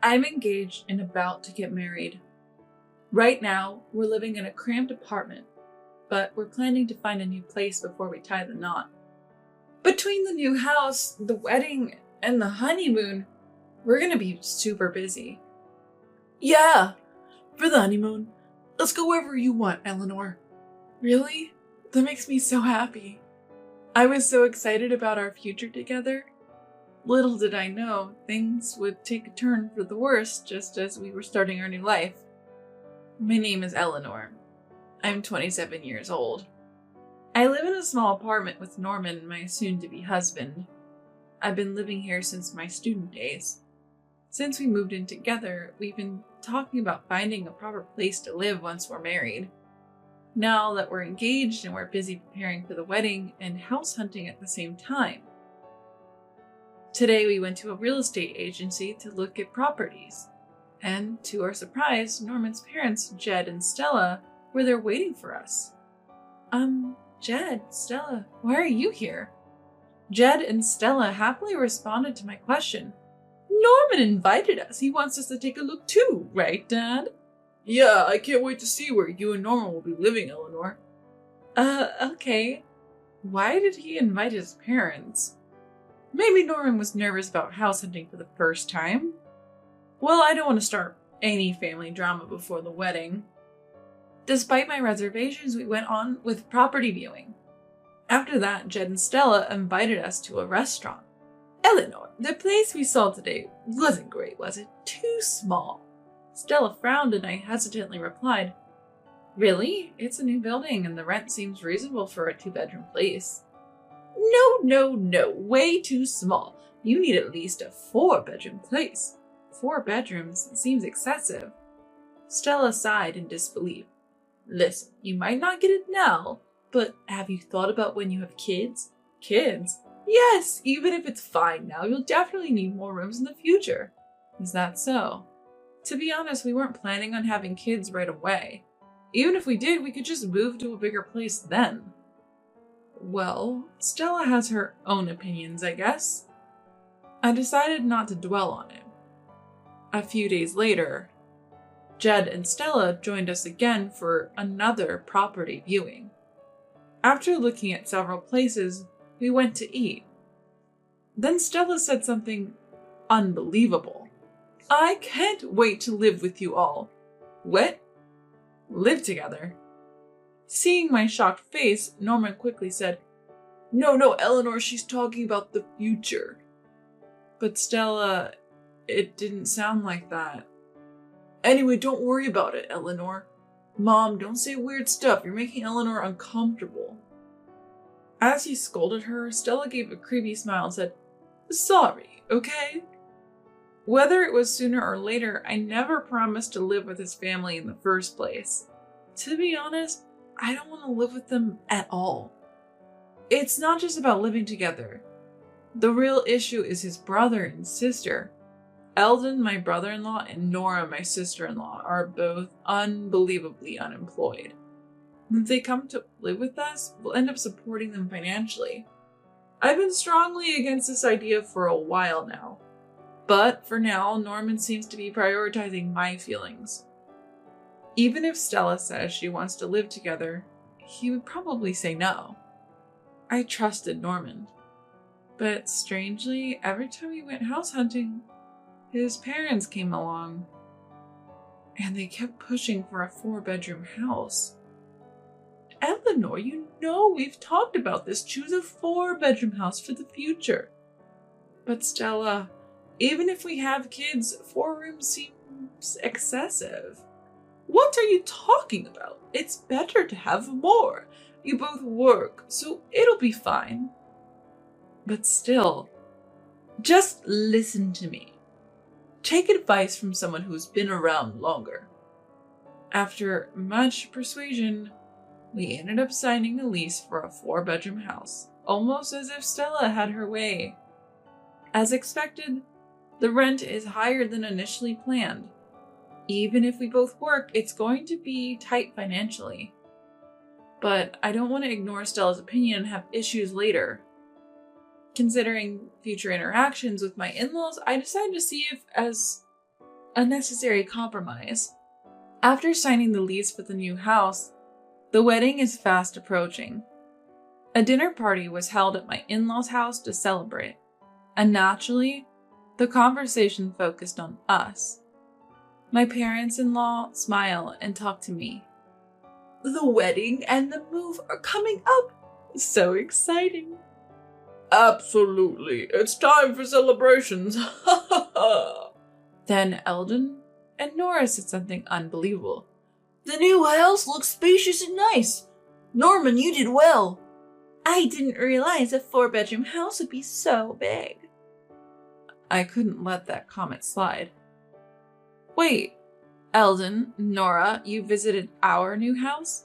I'm engaged and about to get married. Right now, we're living in a cramped apartment, but we're planning to find a new place before we tie the knot. Between the new house, the wedding, and the honeymoon, we're gonna be super busy. Yeah, for the honeymoon. Let's go wherever you want, Eleanor. Really? That makes me so happy. I was so excited about our future together. Little did I know, things would take a turn for the worse just as we were starting our new life. My name is Eleanor. I'm 27 years old. I live in a small apartment with Norman, my soon-to-be husband. I've been living here since my student days. Since we moved in together, we've been talking about finding a proper place to live once we're married. Now that we're engaged and we're busy preparing for the wedding and house hunting at the same time. Today we went to a real estate agency to look at properties. And to our surprise, Norman's parents, Jed and Stella, were there waiting for us. Jed, Stella, why are you here? Jed and Stella happily responded to my question. Norman invited us. He wants us to take a look too, right, Dad? Yeah, I can't wait to see where you and Norman will be living, Eleanor. Okay. Why did he invite his parents? Maybe Norman was nervous about house hunting for the first time. Well, I don't want to start any family drama before the wedding. Despite my reservations, we went on with property viewing. After that, Jed and Stella invited us to a restaurant. Eleanor, the place we saw today wasn't great, was it? Too small. Stella frowned and I hesitantly replied, Really? It's a new building and the rent seems reasonable for a 2-bedroom place. No, way too small. You need at least a 4-bedroom place. 4 bedrooms seems excessive. Stella sighed in disbelief. Listen, you might not get it now, but have you thought about when you have kids? Kids? Yes, even if it's fine now, you'll definitely need more rooms in the future. Is that so? To be honest, we weren't planning on having kids right away. Even if we did, we could just move to a bigger place then. Well, Stella has her own opinions, I guess. I decided not to dwell on it. A few days later, Jed and Stella joined us again for another property viewing. After looking at several places, we went to eat. Then Stella said something unbelievable. I can't wait to live with you all. What? Live together? Seeing my shocked face, Norman quickly said, No, Eleanor, she's talking about the future. But Stella, it didn't sound like that. Anyway, don't worry about it, Eleanor. Mom, don't say weird stuff. You're making Eleanor uncomfortable. As he scolded her, Stella gave a creepy smile and said, Sorry, okay? Whether it was sooner or later, I never promised to live with his family in the first place. To be honest, I don't want to live with them at all. It's not just about living together. The real issue is his brother and sister. Eldon, my brother-in-law, and Nora, my sister-in-law, are both unbelievably unemployed. If they come to live with us, we'll end up supporting them financially. I've been strongly against this idea for a while now. But for now, Norman seems to be prioritizing my feelings. Even if Stella says she wants to live together, he would probably say no. I trusted Norman. But strangely, every time we went house hunting, his parents came along. And they kept pushing for a 4-bedroom house. Eleanor, you know we've talked about this. Choose a 4-bedroom house for the future. But Stella, even if we have kids, 4 rooms seems excessive. What are you talking about? It's better to have more. You both work, so it'll be fine. But still, just listen to me. Take advice from someone who's been around longer. After much persuasion, we ended up signing a lease for a 4-bedroom house, almost as if Stella had her way. As expected, the rent is higher than initially planned. Even if we both work, it's going to be tight financially. But I don't want to ignore Stella's opinion and have issues later. Considering future interactions with my in-laws, I decided to see if, as a necessary compromise. After signing the lease for the new house, the wedding is fast approaching. A dinner party was held at my in-laws' house to celebrate, and naturally, the conversation focused on us. My parents-in-law smile and talk to me. The wedding and the move are coming up. So exciting. Absolutely. It's time for celebrations. Then Eldon and Nora said something unbelievable. The new house looks spacious and nice. Norman, you did well. I didn't realize a 4-bedroom house would be so big. I couldn't let that comment slide. Wait, Eldon, Nora, you visited our new house?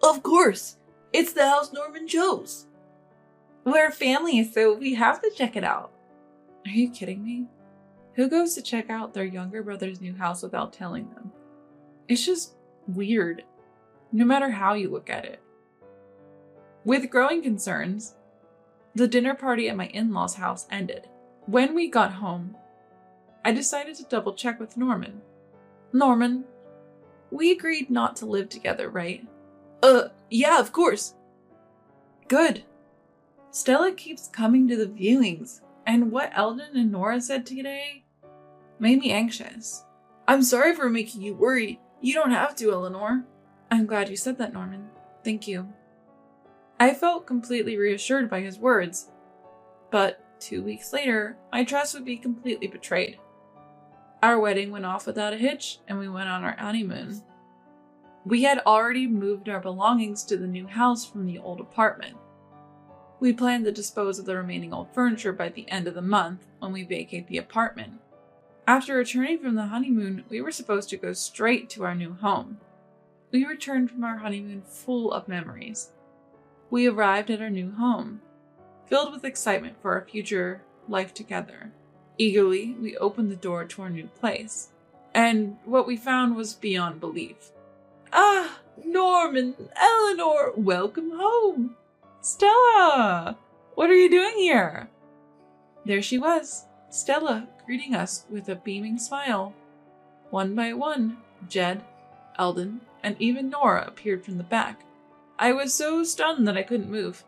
Of course. It's the house Norman chose. We're family, so we have to check it out. Are you kidding me? Who goes to check out their younger brother's new house without telling them? It's just weird, no matter how you look at it. With growing concerns, the dinner party at my in-laws' house ended. When we got home, I decided to double check with Norman. Norman, we agreed not to live together, right? Yeah, of course. Good. Stella keeps coming to the viewings, and what Eldon and Nora said today made me anxious. I'm sorry for making you worried. You don't have to, Eleanor. I'm glad you said that, Norman. Thank you. I felt completely reassured by his words, but 2 weeks later, my trust would be completely betrayed. Our wedding went off without a hitch, and we went on our honeymoon. We had already moved our belongings to the new house from the old apartment. We planned to dispose of the remaining old furniture by the end of the month when we vacate the apartment. After returning from the honeymoon, we were supposed to go straight to our new home. We returned from our honeymoon full of memories. We arrived at our new home, filled with excitement for our future life together. Eagerly, we opened the door to our new place, and what we found was beyond belief. Ah, Norman, Eleanor, welcome home. Stella, what are you doing here? There she was, Stella, greeting us with a beaming smile. One by one, Jed, Eldon, and even Nora appeared from the back. I was so stunned that I couldn't move.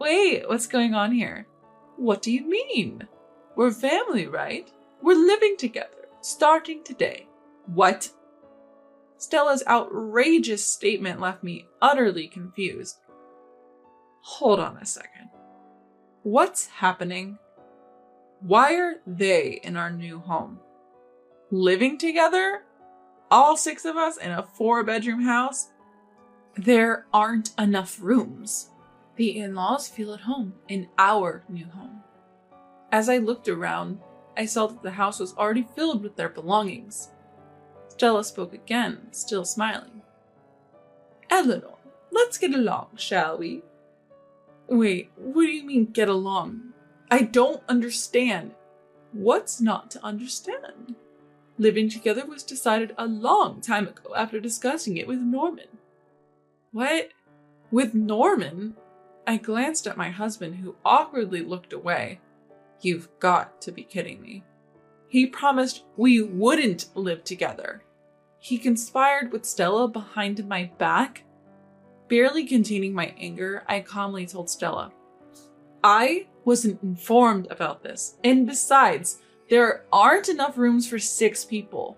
Wait, what's going on here? What do you mean? We're family, right? We're living together, starting today. What? Stella's outrageous statement left me utterly confused. Hold on a second. What's happening? Why are they in our new home? Living together? All 6 of us in a 4-bedroom house? There aren't enough rooms. The in-laws feel at home in our new home. As I looked around, I saw that the house was already filled with their belongings. Stella spoke again, still smiling. Eleanor, let's get along, shall we? Wait, what do you mean, get along? I don't understand. What's not to understand? Living together was decided a long time ago after discussing it with Norman. What? With Norman? I glanced at my husband, who awkwardly looked away. You've got to be kidding me. He promised we wouldn't live together. He conspired with Stella behind my back? Barely containing my anger, I calmly told Stella, I wasn't informed about this, and besides, there aren't enough rooms for 6 people.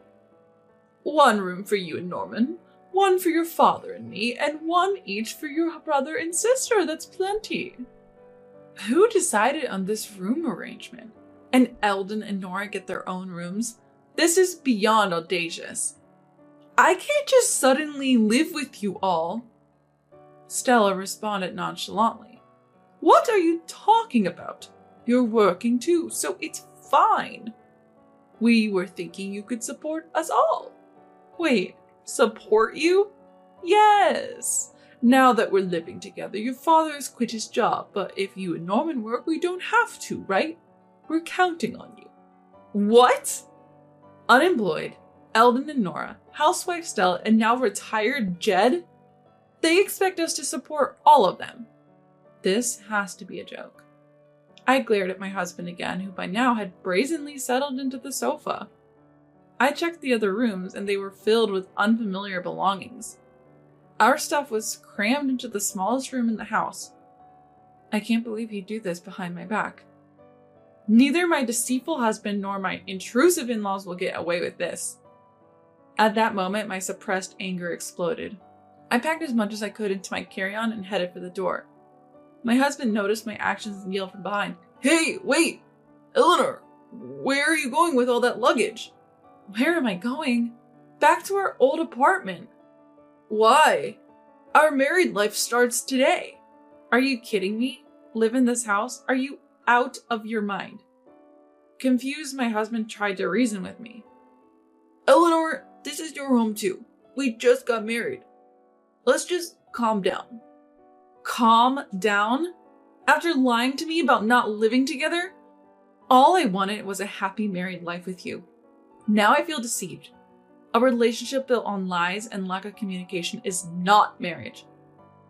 1 room for you and Norman, 1 for your father and me, and 1 each for your brother and sister. That's plenty. Who decided on this room arrangement? And Eldon and Nora get their own rooms? This is beyond audacious. I can't just suddenly live with you all. Stella responded nonchalantly. What are you talking about? You're working too, so it's fine. We were thinking you could support us all. Wait, support you? Yes. Now that we're living together, your father has quit his job, but if you and Norman work, we don't have to, right? We're counting on you. What? Unemployed, Eldon and Nora, housewife Stella, and now retired Jed? They expect us to support all of them. This has to be a joke. I glared at my husband again, who by now had brazenly settled into the sofa. I checked the other rooms and they were filled with unfamiliar belongings. Our stuff was crammed into the smallest room in the house. I can't believe he'd do this behind my back. Neither my deceitful husband nor my intrusive in-laws will get away with this. At that moment, my suppressed anger exploded. I packed as much as I could into my carry-on and headed for the door. My husband noticed my actions and yelled from behind, "Hey, wait! Eleanor, where are you going with all that luggage?" Where am I going? Back to our old apartment. Why? Our married life starts today. Are you kidding me? Live in this house? Are you out of your mind? Confused, my husband tried to reason with me. Eleanor, this is your home too. We just got married. Let's just calm down. Calm down? After lying to me about not living together? All I wanted was a happy married life with you. Now I feel deceived. A relationship built on lies and lack of communication is not marriage.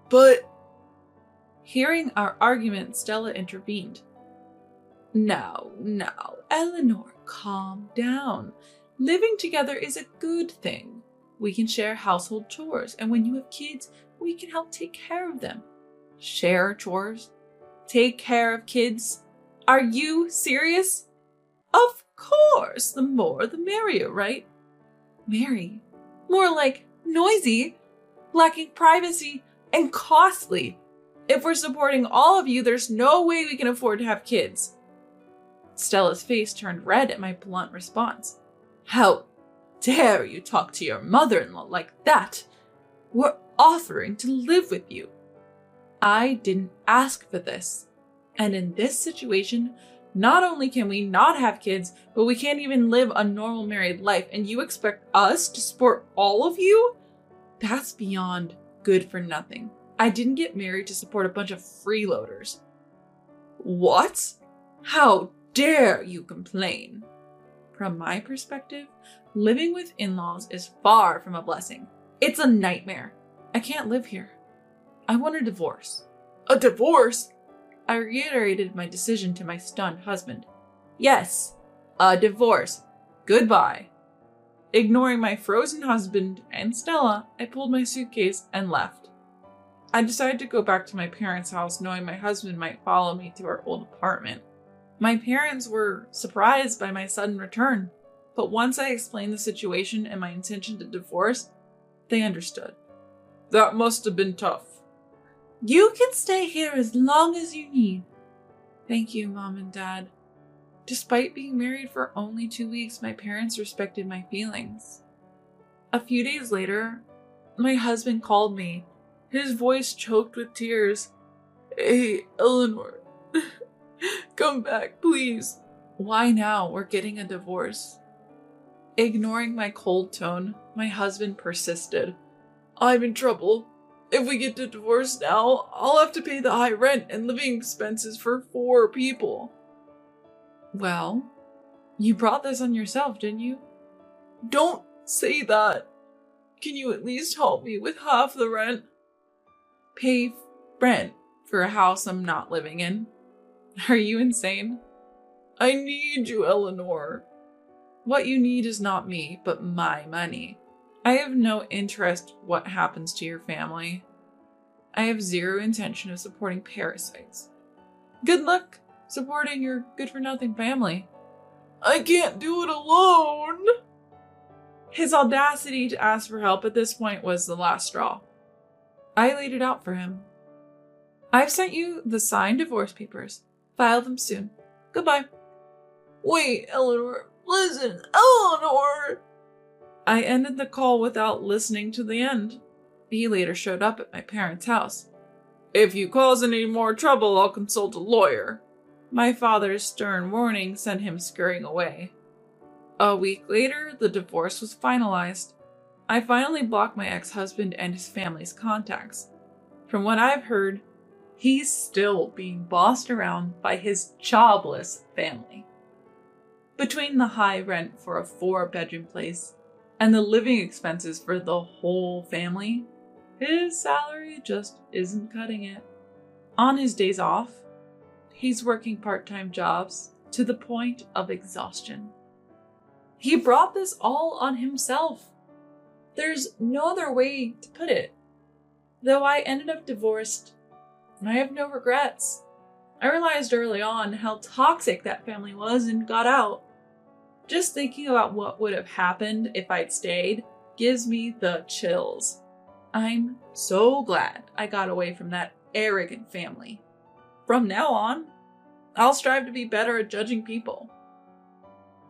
But... Hearing our argument, Stella intervened. Now, Eleanor, calm down. Living together is a good thing. We can share household chores, and when you have kids, we can help take care of them. Share chores? Take care of kids? Are you serious? Of course, the more the merrier, right? Merry. More like noisy, lacking privacy, and costly. If we're supporting all of you, there's no way we can afford to have kids. Stella's face turned red at my blunt response. How dare you talk to your mother-in-law like that? We're offering to live with you. I didn't ask for this. And in this situation, not only can we not have kids, but we can't even live a normal married life, and you expect us to support all of you? That's beyond good for nothing. I didn't get married to support a bunch of freeloaders. What? How dare you complain? From my perspective, living with in-laws is far from a blessing. It's a nightmare. I can't live here. I want a divorce. A divorce? I reiterated my decision to my stunned husband. Yes, a divorce. Goodbye. Ignoring my frozen husband and Stella, I pulled my suitcase and left. I decided to go back to my parents' house, knowing my husband might follow me to our old apartment. My parents were surprised by my sudden return, but once I explained the situation and my intention to divorce, they understood. That must have been tough. You can stay here as long as you need. Thank you, Mom and Dad. Despite being married for only 2 weeks, my parents respected my feelings. A few days later, my husband called me, his voice choked with tears. Hey, Eleanor, come back, please. Why now? We're getting a divorce. Ignoring my cold tone, my husband persisted. I'm in trouble. If we get a divorce now, I'll have to pay the high rent and living expenses for 4 people. Well, you brought this on yourself, didn't you? Don't say that. Can you at least help me with half the rent? Pay rent for a house I'm not living in? Are you insane? I need you, Eleanor. What you need is not me, but my money. I have no interest what happens to your family. I have zero intention of supporting parasites. Good luck supporting your good-for-nothing family. I can't do it alone. His audacity to ask for help at this point was the last straw. I laid it out for him. I've sent you the signed divorce papers. File them soon. Goodbye. Wait, Eleanor. Listen, Eleanor! I ended the call without listening to the end. He later showed up at my parents' house. If you cause any more trouble, I'll consult a lawyer. My father's stern warning sent him scurrying away. A week later, the divorce was finalized. I finally blocked my ex-husband and his family's contacts. From what I've heard, he's still being bossed around by his jobless family. Between the high rent for a 4-bedroom place and the living expenses for the whole family, his salary just isn't cutting it. On his days off, he's working part-time jobs to the point of exhaustion. He brought this all on himself. There's no other way to put it. Though I ended up divorced, I have no regrets. I realized early on how toxic that family was and got out. Just thinking about what would have happened if I'd stayed gives me the chills. I'm so glad I got away from that arrogant family. From now on, I'll strive to be better at judging people.